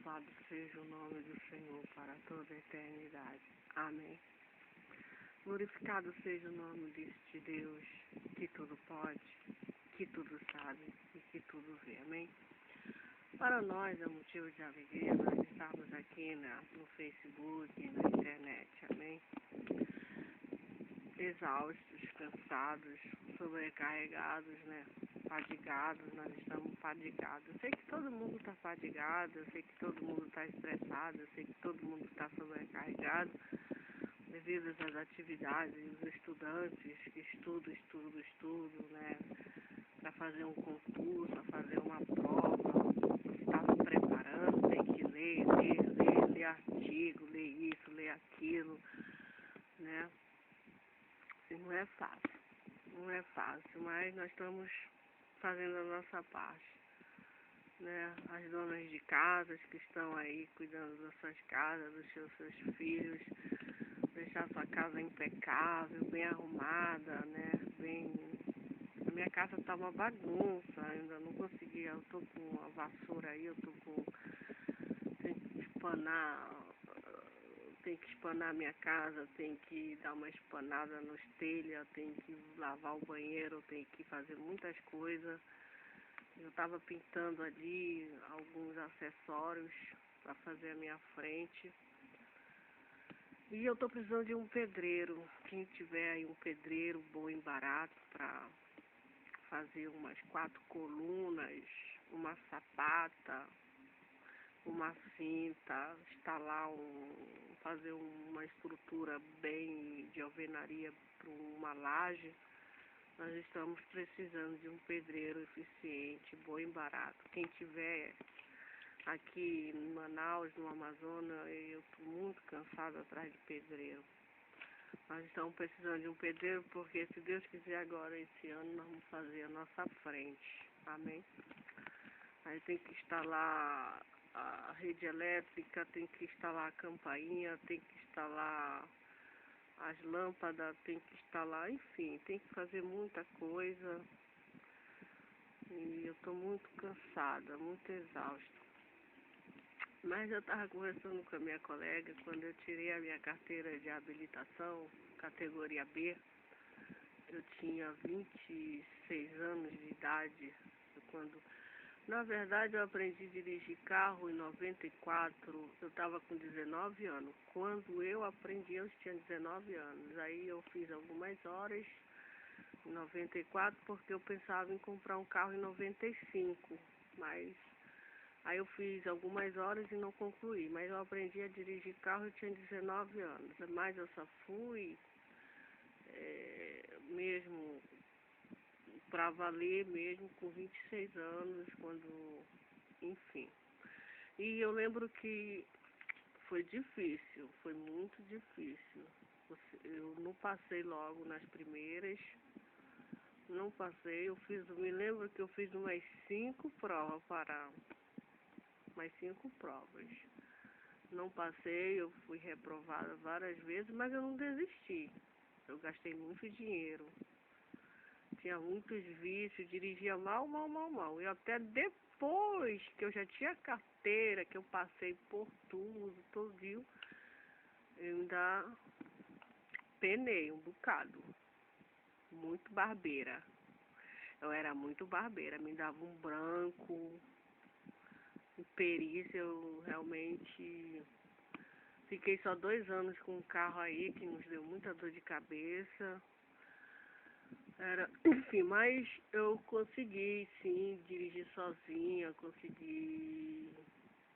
Louvado seja o nome do Senhor para toda a eternidade. Amém. Glorificado seja o nome deste Deus, que tudo pode, que tudo sabe e que tudo vê. Amém. Para nós é motivo de alegria nós estarmos aqui no Facebook, na internet. Amém. Exaustos, cansados, sobrecarregados, né? Fadigados, nós estamos fadigados. Eu sei que todo mundo está fadigado, eu sei que todo mundo está estressado, eu sei que todo mundo está sobrecarregado devido às atividades, os estudantes que estudam, né? Para fazer um concurso, para fazer uma prova, está se preparando, tem que ler artigo, ler isso, ler aquilo, né? E não é fácil, mas nós estamos fazendo a nossa parte, né? As donas de casas que estão aí cuidando das suas casas, dos seus filhos, deixar sua casa impecável, bem arrumada, né? A minha casa tá uma bagunça, ainda não consegui, eu tô com uma vassoura aí, tem que espanar minha casa, tem que dar uma espanada nos telhas, tem que lavar o banheiro, tem que fazer muitas coisas. Eu estava pintando ali alguns acessórios para fazer a minha frente. E eu estou precisando de um pedreiro. Quem tiver aí um pedreiro bom e barato para fazer umas 4 colunas, uma sapata, uma cinta, fazer uma estrutura bem de alvenaria para uma laje. Nós estamos precisando de um pedreiro eficiente, bom e barato. Quem tiver aqui em Manaus, no Amazonas, eu estou muito cansada atrás de pedreiro. Nós estamos precisando de um pedreiro porque, se Deus quiser, agora esse ano nós vamos fazer a nossa frente. Amém? Aí tem que instalar a rede elétrica, tem que instalar a campainha, tem que instalar as lâmpadas, tem que instalar, enfim, tem que fazer muita coisa. E eu estou muito cansada, muito exausta. Mas eu estava conversando com a minha colega quando eu tirei a minha carteira de habilitação, categoria B. Eu tinha 26 anos de idade. Na verdade, eu aprendi a dirigir carro em 94, eu estava com 19 anos. Quando eu aprendi, eu tinha 19 anos. Aí eu fiz algumas horas em 94, porque eu pensava em comprar um carro em 95. Mas aí eu fiz algumas horas e não concluí. Mas eu aprendi a dirigir carro, eu tinha 19 anos. Mas eu só fui mesmo para valer mesmo com 26 anos, enfim. E eu lembro que foi difícil, foi muito difícil. Eu não passei logo nas primeiras, não passei, me lembro que eu fiz umas 5 provas umas 5 provas. Não passei, eu fui reprovada várias vezes, mas eu não desisti. Eu gastei muito dinheiro. Tinha muitos vícios, dirigia mal. E até depois que eu já tinha carteira, que eu passei por tudo, eu ainda penei um bocado. Muito barbeira. Eu era muito barbeira, me dava um branco. Em perícia, eu realmente fiquei só 2 anos com um carro aí, que nos deu muita dor de cabeça. Enfim, mas eu consegui sim dirigir sozinha,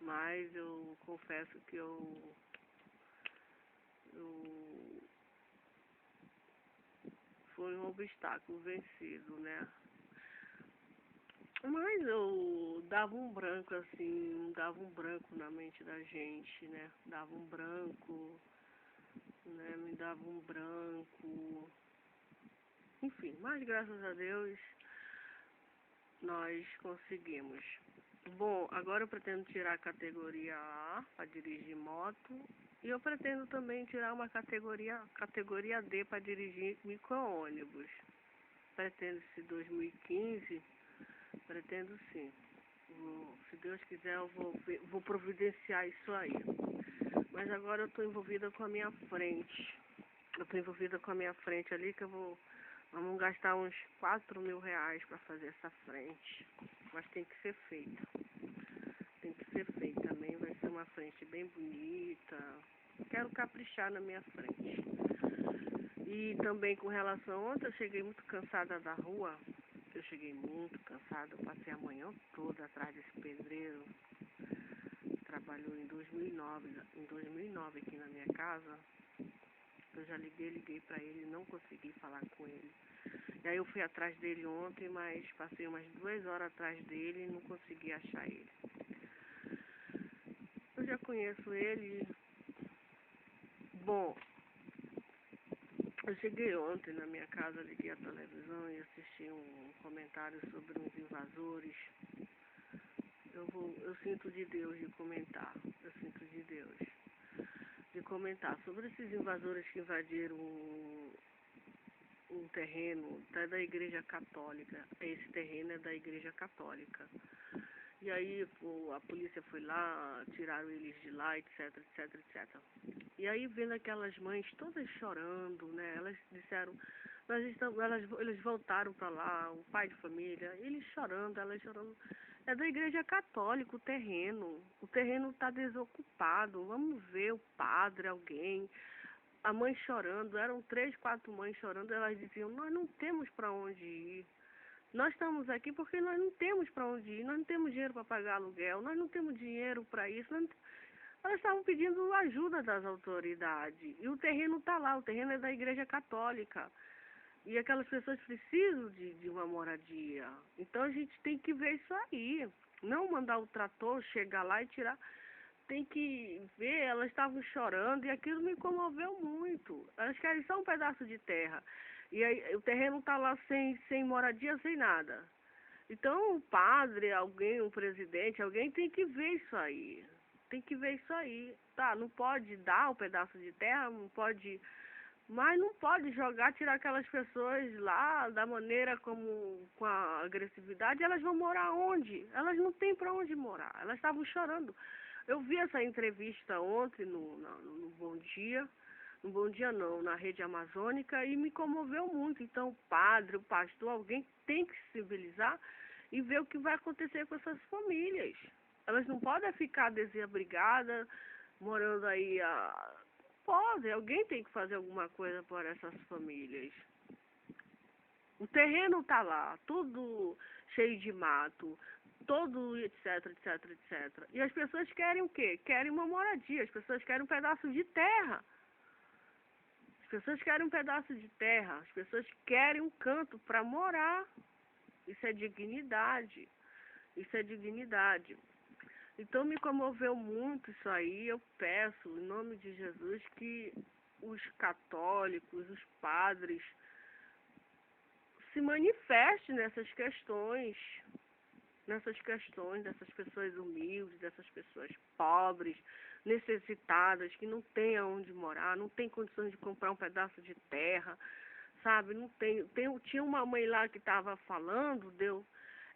mas eu confesso que foi um obstáculo vencido, né? Mas eu dava um branco assim, dava um branco na mente da gente, né? Dava um branco, né? Me dava um branco. Enfim, mas graças a Deus nós conseguimos. Bom, agora eu pretendo tirar a categoria A para dirigir moto e eu pretendo também tirar uma categoria D para dirigir micro-ônibus. Pretendo esse 2015, pretendo sim. Se Deus quiser, eu vou providenciar isso aí. Mas agora eu estou envolvida com a minha frente. Eu estou envolvida com a minha frente ali, que vamos gastar uns 4.000 reais para fazer essa frente. Mas tem que ser feita. Tem que ser feita também. Vai ser uma frente bem bonita. Quero caprichar na minha frente. E também com relação, ontem eu cheguei muito cansada da rua. Eu cheguei muito cansada. Eu passei a manhã toda atrás desse pedreiro. Trabalhou em 2009 aqui na minha casa. Eu já liguei para ele, não consegui falar com ele. E aí eu fui atrás dele ontem, mas passei umas 2 horas atrás dele e não consegui achar ele. Eu já conheço ele. Bom, eu cheguei ontem na minha casa, liguei a televisão e assisti um comentário sobre uns invasores. Eu sinto de Deus de comentar. Eu sinto de Deus de comentar sobre esses invasores que invadiram um terreno até da Igreja Católica. Esse terreno é da Igreja Católica. E aí a polícia foi lá, tiraram eles de lá, etc, etc, etc. E aí vendo aquelas mães todas chorando, né? Elas disseram, eles voltaram para lá, o pai de família, eles chorando, elas chorando. É da Igreja Católica o terreno. O terreno está desocupado. Vamos ver o padre, alguém. A mãe chorando, eram 3, 4 mães chorando, elas diziam, nós não temos para onde ir. Nós estamos aqui porque nós não temos para onde ir, nós não temos dinheiro para pagar aluguel, nós não temos dinheiro para isso. Elas estavam pedindo ajuda das autoridades. E o terreno está lá, o terreno é da Igreja Católica. E aquelas pessoas precisam de uma moradia. Então a gente tem que ver isso aí. Não mandar o trator chegar lá e tirar. Tem que ver, elas estavam chorando e aquilo me comoveu muito. Elas querem só um pedaço de terra. E aí o terreno está lá sem moradia, sem nada. Então o padre, alguém, um presidente, alguém tem que ver isso aí. Tem que ver isso aí. Tá, não pode dar um pedaço de terra, não pode... Mas não pode jogar, tirar aquelas pessoas lá da maneira como, com a agressividade. Elas vão morar onde? Elas não têm para onde morar. Elas estavam chorando. Eu vi essa entrevista ontem no Bom Dia. No Bom Dia não, na Rede Amazônica, e me comoveu muito. Então o padre, o pastor, alguém tem que se sensibilizar e ver o que vai acontecer com essas famílias. Elas não podem ficar desabrigadas, morando aí Pode, alguém tem que fazer alguma coisa por essas famílias. O terreno está lá, tudo cheio de mato, todo etc, etc, etc. E as pessoas querem o quê? Querem uma moradia, as pessoas querem um pedaço de terra. As pessoas querem um pedaço de terra, as pessoas querem um canto para morar. Isso é dignidade. Isso é dignidade. Então me comoveu muito isso aí. Eu peço, em nome de Jesus, que os católicos, os padres, se manifestem nessas questões dessas pessoas humildes, dessas pessoas pobres, necessitadas, que não têm aonde morar, não têm condições de comprar um pedaço de terra, sabe? Não tinha uma mãe lá que estava falando,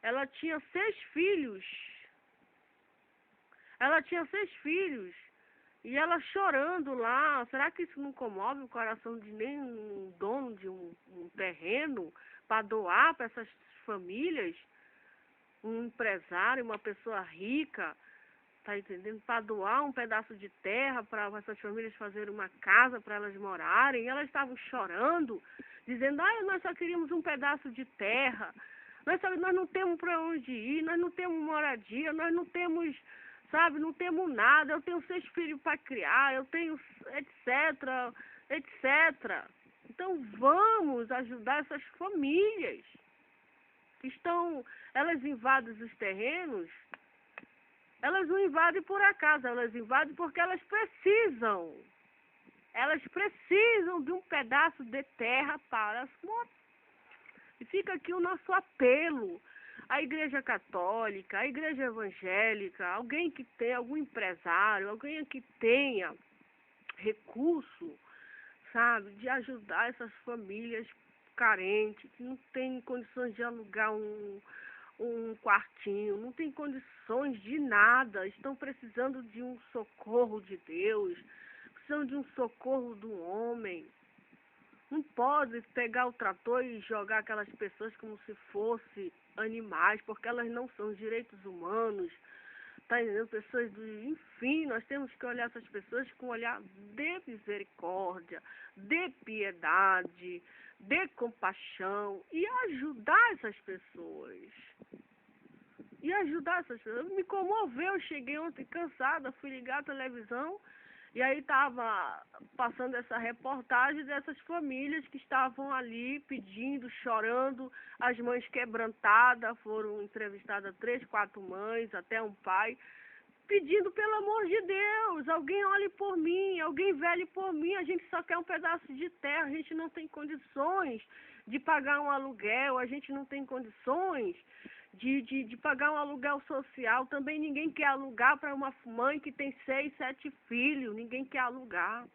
ela tinha 6 filhos. Ela tinha 6 filhos e ela chorando lá. Será que isso não comove o coração de nenhum dono de um terreno para doar para essas famílias? Um empresário, uma pessoa rica, tá entendendo? Para doar um pedaço de terra para essas famílias fazerem uma casa para elas morarem. E elas estavam chorando, dizendo, nós só queríamos um pedaço de terra. Nós não temos para onde ir, nós não temos moradia, nós não temos... Sabe, não temos nada, eu tenho 6 filhos para criar, eu tenho etc, etc. Então vamos ajudar essas famílias que elas invadem os terrenos, elas não invadem por acaso, elas invadem porque elas precisam. Elas precisam de um pedaço de terra para morar. E fica aqui o nosso apelo. A Igreja Católica, a Igreja Evangélica, alguém que tenha, algum empresário, alguém que tenha recurso, sabe, de ajudar essas famílias carentes, que não têm condições de alugar um quartinho, não tem condições de nada, estão precisando de um socorro de Deus, precisam de um socorro do homem. Não pode pegar o trator e jogar aquelas pessoas como se fossem animais, porque elas não são direitos humanos, tá entendendo? Pessoas do... Enfim, nós temos que olhar essas pessoas com um olhar de misericórdia, de piedade, de compaixão e ajudar essas pessoas. E ajudar essas pessoas. Me comoveu, eu cheguei ontem cansada, fui ligar a televisão e aí estava passando essa reportagem dessas famílias que estavam ali pedindo, chorando, as mães quebrantadas, foram entrevistadas 3, 4 mães, até um pai, pedindo pelo amor de Deus, alguém olhe por mim, alguém vele por mim, a gente só quer um pedaço de terra, a gente não tem condições de pagar um aluguel, a gente não tem condições de pagar um aluguel social, também ninguém quer alugar para uma mãe que tem 6, 7 filhos, ninguém quer alugar.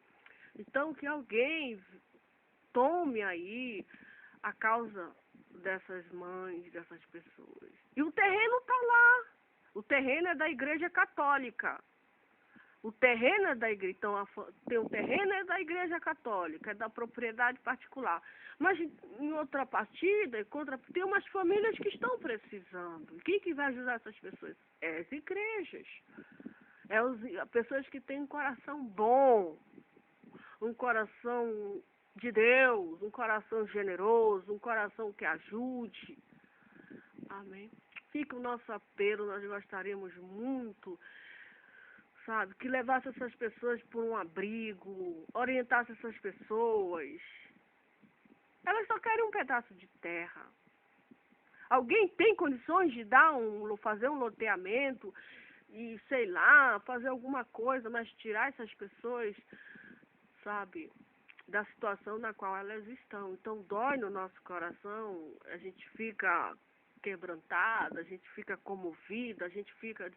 Então que alguém tome aí a causa dessas mães, dessas pessoas. E o terreno está lá. O terreno é da Igreja Católica. O terreno é da igreja. Então, o terreno é da Igreja Católica, é da propriedade particular. Mas, em outra partida, tem umas famílias que estão precisando. Quem que vai ajudar essas pessoas? É as igrejas. É as pessoas que têm um coração bom, um coração de Deus, um coração generoso, um coração que ajude. Amém. Fica o nosso apelo, nós gostaríamos muito, sabe, que levasse essas pessoas por um abrigo, orientasse essas pessoas. Elas só querem um pedaço de terra. Alguém tem condições de fazer um loteamento e, sei lá, fazer alguma coisa, mas tirar essas pessoas, sabe, da situação na qual elas estão. Então dói no nosso coração, a gente fica quebrantada, a gente fica comovida, a gente fica...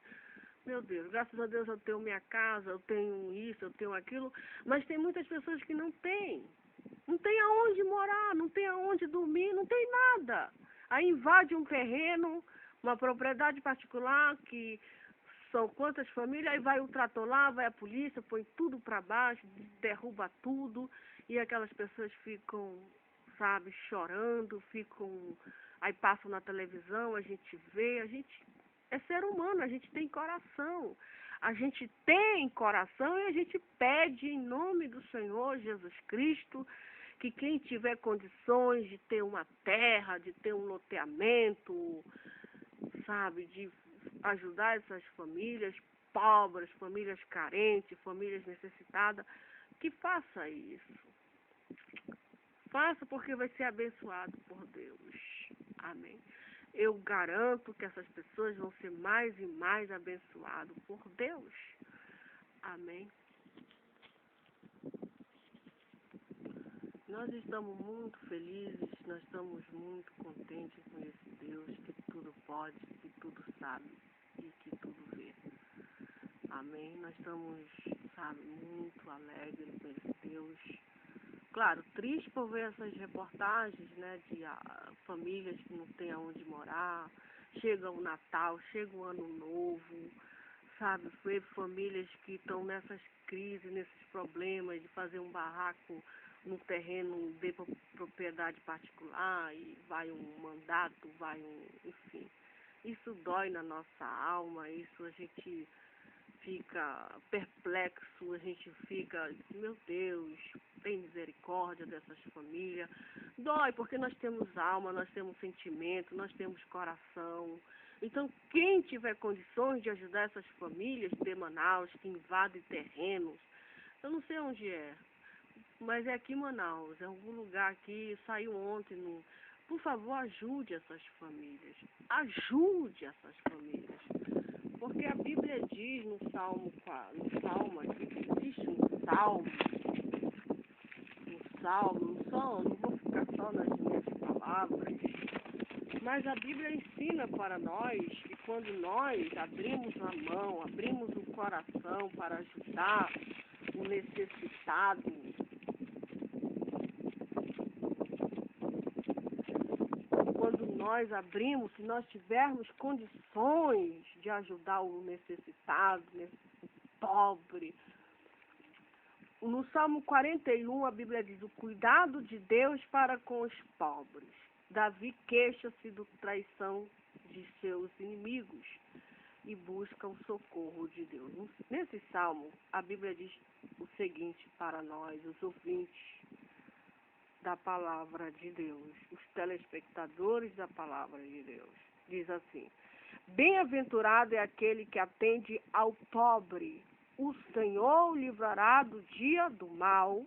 Meu Deus, graças a Deus eu tenho minha casa, eu tenho isso, eu tenho aquilo, mas tem muitas pessoas que não têm. Não tem aonde morar, não tem aonde dormir, não tem nada. Aí invade um terreno, uma propriedade particular, que são quantas famílias, aí vai o trator lá, vai a polícia, põe tudo para baixo, derruba tudo, e aquelas pessoas ficam, sabe, chorando, aí passam na televisão, a gente vê, a gente é ser humano, a gente tem coração. A gente tem coração e a gente pede em nome do Senhor Jesus Cristo que quem tiver condições de ter uma terra, de ter um loteamento, sabe, de ajudar essas famílias pobres, famílias carentes, famílias necessitadas, que faça isso. Faça porque vai ser abençoado por Deus. Amém. Eu garanto que essas pessoas vão ser mais e mais abençoadas por Deus. Amém. Nós estamos muito felizes, nós estamos muito contentes com esse Deus que tudo pode, que tudo sabe e que tudo vê. Amém. Nós estamos, sabe, muito alegres com esse Deus. Claro, triste por ver essas reportagens, né, de famílias que não têm aonde morar, chega o Natal, chega o Ano Novo, sabe, ver famílias que estão nessas crises, nesses problemas de fazer um barraco num terreno de propriedade particular e vai um mandato, enfim. Isso dói na nossa alma, isso a gente fica perplexo, a gente fica, meu Deus, tem misericórdia dessas famílias. Dói porque nós temos alma, nós temos sentimento, nós temos coração. Então, quem tiver condições de ajudar essas famílias de Manaus, que invadem terrenos, eu não sei onde é, mas é aqui em Manaus, é algum lugar aqui, saiu ontem Por favor, ajude essas famílias. Ajude essas famílias. Porque a Bíblia diz no Salmo, existe um não vou ficar só nas minhas palavras, mas a Bíblia ensina para nós que quando nós abrimos a mão, abrimos o coração para ajudar o necessitado, quando nós abrimos, se nós tivermos condições de ajudar o necessitado, o pobre. No Salmo 41, a Bíblia diz: o cuidado de Deus para com os pobres. Davi queixa-se da traição de seus inimigos e busca o socorro de Deus. Nesse salmo, a Bíblia diz o seguinte para nós, os ouvintes da palavra de Deus, os telespectadores da palavra de Deus. Diz assim: bem-aventurado é aquele que atende ao pobre. O Senhor o livrará do dia do mal.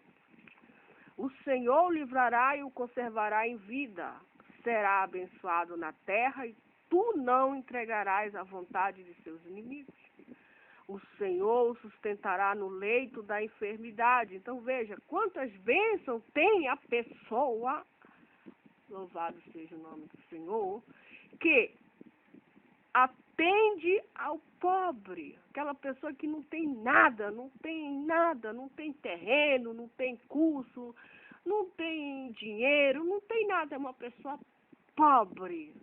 O Senhor o livrará e o conservará em vida. Será abençoado na terra e tu não entregarás à vontade de seus inimigos. O Senhor o sustentará no leito da enfermidade. Então veja, quantas bênçãos tem a pessoa, louvado seja o nome do Senhor, que atende ao pobre. Aquela pessoa que não tem nada, não tem terreno, não tem curso, não tem dinheiro, não tem nada, é uma pessoa pobre,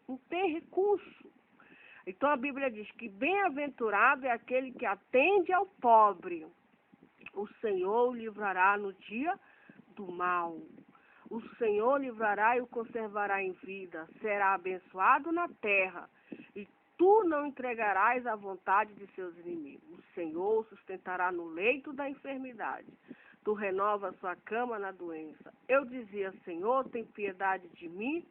não tem recurso. Então a Bíblia diz que bem-aventurado é aquele que atende ao pobre. O Senhor o livrará no dia do mal. O Senhor o livrará e o conservará em vida. Será abençoado na terra e tu não entregarás à vontade de seus inimigos. O Senhor o sustentará no leito da enfermidade. Tu renovas sua cama na doença. Eu dizia: Senhor, tem piedade de mim.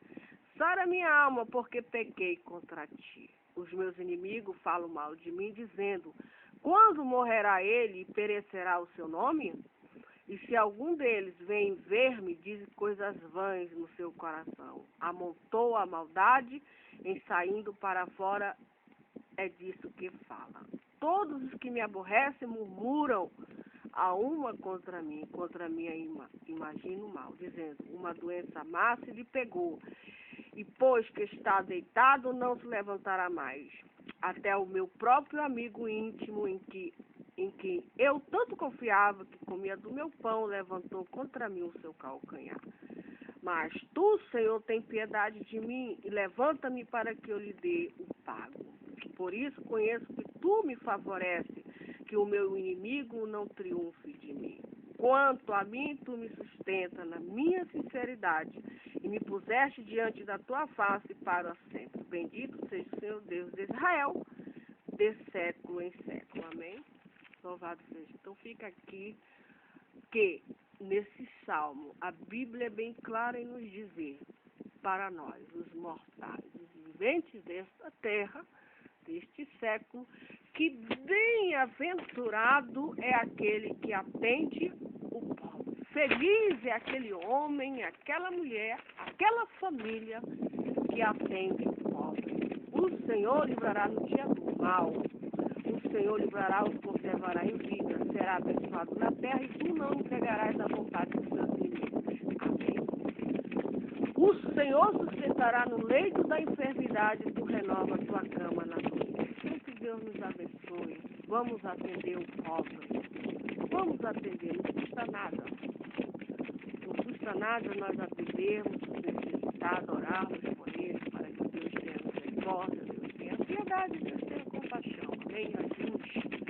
Sara minha alma, porque pequei contra ti. Os meus inimigos falam mal de mim, dizendo: quando morrerá ele e perecerá o seu nome? E se algum deles vem ver-me, diz coisas vãs no seu coração. Amontou a maldade em saindo para fora, é disso que fala. Todos os que me aborrecem murmuram a uma contra mim imagino mal, dizendo: uma doença má se lhe pegou. E pois que está deitado, não se levantará mais. Até o meu próprio amigo íntimo, em que eu tanto confiava, que comia do meu pão, levantou contra mim o seu calcanhar. Mas tu, Senhor, tem piedade de mim e levanta-me para que eu lhe dê o pago. Por isso conheço que tu me favoreces, que o meu inimigo não triunfe de mim. Quanto a mim, tu me sustenta na minha sinceridade e me puseste diante da tua face para sempre. Bendito seja o Senhor Deus de Israel, de século em século. Amém? Louvado seja. Então fica aqui que nesse salmo a Bíblia é bem clara em nos dizer para nós, os mortais, os viventes desta terra, deste século, que bem-aventurado é aquele que atende o pobre. Feliz é aquele homem, aquela mulher, aquela família que atende o pobre. O Senhor livrará no dia do mal. O Senhor livrará, os conservará em vida. Será abençoado na terra e tu não entregarás à vontade dos seus inimigos. Amém. O Senhor sustentará no leito da enfermidade e tu renova a tua cama na doença. Então que Deus nos abençoe. Vamos atender o pobre. Vamos atender, não custa nada. Não custa nada nós atendermos os necessitados, orarmos por eles, para que Deus tenha misericórdia, Deus tenha piedade, Deus tenha compaixão. Amém? Ajude.